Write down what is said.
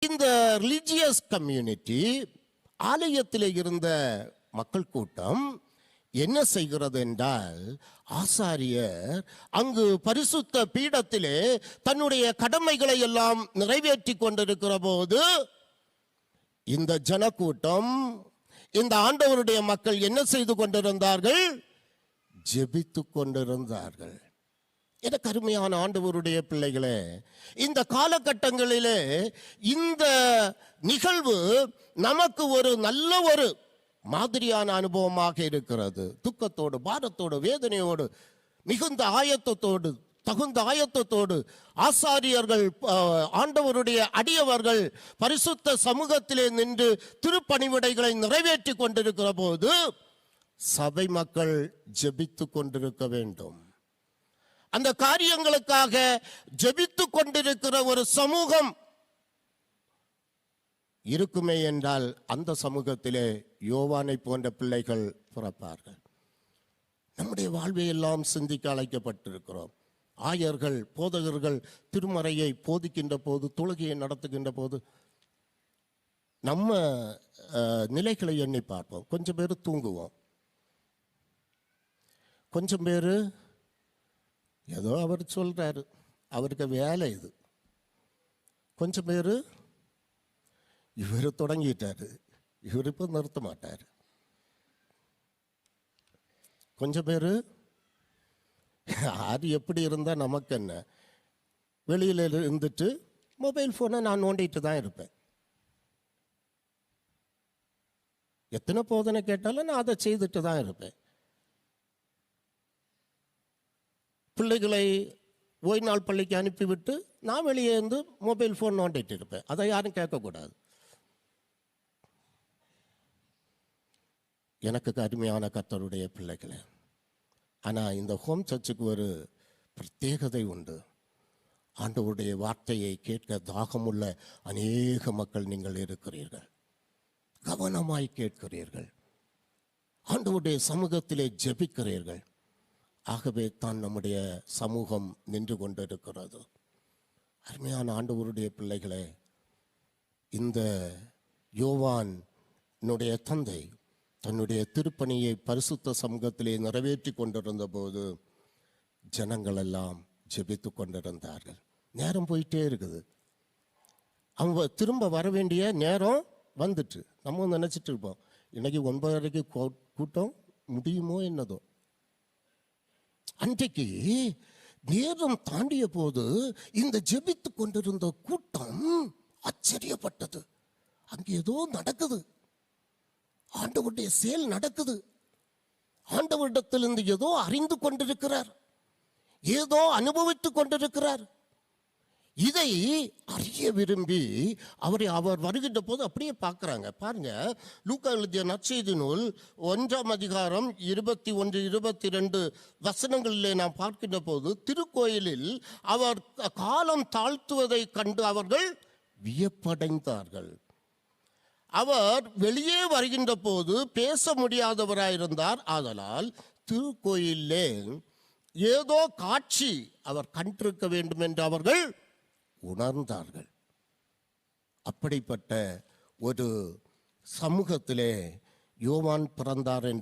இந்த religious community ஆலயத்தில் இருந்த மக்கள் கூட்டம் என்ன செய்கிறது என்றால், ஆசாரியர் அங்கு பரிசுத்த பீடத்திலே தன்னுடைய கடமைகளை எல்லாம் நிறைவேற்றி கொண்டிருக்கிற போது இந்த ஜனக்கூட்டம், இந்த ஆண்டவருடைய மக்கள் என்ன செய்து கொண்டிருந்தார்கள்? ஜெபித்து கொண்டிருந்தார்கள். எனக்கு அருமையான ஆண்டவருடைய பிள்ளைகளே, இந்த காலகட்டங்களிலே இந்த நிகழ்வு நமக்கு ஒரு நல்ல ஒரு மாதிரியான அனுபவமாக இருக்கிறது. துக்கத்தோடு, பாரத்தோடு, வேதனையோடு, மிகுந்த ஆயத்தத்தோடு, தகுந்த ஆயத்தத்தோடு ஆசாரியர்கள், ஆண்டவருடைய அடியவர்கள் பரிசுத்த சமூகத்திலே நின்று திருப்பணிவிடைகளை நிறைவேற்றி கொண்டிருக்கிற போது சபை மக்கள் ஜெபித்து கொண்டிருக்க வேண்டும். அந்த காரியங்களுக்காக ஜெபித்து கொண்டிருக்கிற ஒரு சமூகம் இருக்குமே என்றால், அந்த சமூகத்திலே யோவானை போன்ற பிள்ளைகள் பிறப்பார்கள். நம்முடைய வாழ்வை எல்லாம் சிந்திக்க அழைக்கப்பட்டிருக்கிறோம். ஆயர்கள், போதகர்கள் திருமறையை போதிக்கின்ற போது, தொழுகையை நடத்துகின்ற போது நம்ம நிலைகளை எண்ணி பார்ப்போம். கொஞ்சம் பேர் தூங்குவோம், கொஞ்சம் பேர் ஏதோ அவர் சொல்றாரு, அவருக்கு வேலை இது. கொஞ்சம் பேர் இவர் தொடங்கிட்டாரு, இவர் இப்போ நிறுத்த மாட்டார். கொஞ்சம் பேர் அது எப்படி இருந்தால் நமக்கு என்ன, வெளியில் இருந்துட்டு மொபைல் ஃபோனை நான் நோண்டிட்டு தான் இருப்பேன். எத்தனை போதனை கேட்டாலும் நான் அதை செய்துட்டு தான் இருப்பேன். பிள்ளைகளை ஓய்வு நாள் பள்ளிக்கு அனுப்பிவிட்டு நான் வெளியே இருந்து மொபைல் ஃபோன் நோண்டிட்டு இருப்பேன். அதை யாரும் கேட்கக்கூடாது. எனக்கு அருமையான கர்த்தருடைய பிள்ளைகளே, ஆனால் இந்த ஹோம் சர்ச்சுக்கு ஒரு பிரத்யேகதை உண்டு. ஆண்டவருடைய வார்த்தையை கேட்க தாகமுள்ள அநேக மக்கள் நீங்கள் இருக்கிறீர்கள். கவனமாய் கேட்கிறீர்கள், ஆண்டவருடைய சமூகத்திலே ஜெபிக்கிறீர்கள். ஆகவே தான் நம்முடைய சமூகம் நின்று கொண்டிருக்கிறது. அருமையான ஆண்டவருடைய பிள்ளைகளே, இந்த யோவானுடைய தந்தை தன்னுடைய திருப்பணியை பரிசுத்த சமூகத்திலே நிறைவேற்றி கொண்டிருந்த போது ஜனங்கள் எல்லாம் ஜெபித்து கொண்டிருந்தார்கள். நேரம் போயிட்டே இருக்குது, அவங்க திரும்ப வர வேண்டிய நேரம் வந்துட்டு. நம்ம நினச்சிட்டு இருப்போம், இன்னைக்கு 9:30 கூட்டம் முடியுமோ என்னதோ. அன்றைக்கு நேரம் தாண்டிய போது இந்த ஜெபித்து கொண்டிருந்த கூட்டம் ஆச்சரியப்பட்டது. அங்கே ஏதோ நடக்குது, ஆண்டவருடைய செயல் நடக்குது. ஆண்டவரிடத்திலிருந்து ஏதோ அறிந்து கொண்டிருக்கிறார், ஏதோ அனுபவித்துக் கொண்டிருக்கிறார். இதை அறிய விரும்பி அவர் வருகின்ற போது அப்படியே பார்க்குறாங்க. பாருங்க, லூக்கா எழுதிய நற்செய்தி நூல் 1ஆம் அதிகாரம் 21, 22 வசனங்களிலே நாம் பார்க்கின்ற போது, திருக்கோயிலில் அவர் காலம் தாழ்த்துவதை கண்டு அவர்கள் வியப்படைந்தார்கள். அவர் வெளியே வருகின்ற போது பேச முடியாதவராயிருந்தார். ஆதலால் திருக்கோயிலே ஏதோ காட்சி அவர் கண்டிருக்க வேண்டும் என்று அவர்கள் உணர்ந்தார்கள். அப்படிப்பட்ட ஒரு சமூகத்திலே யோவான் பிறந்தார் என்று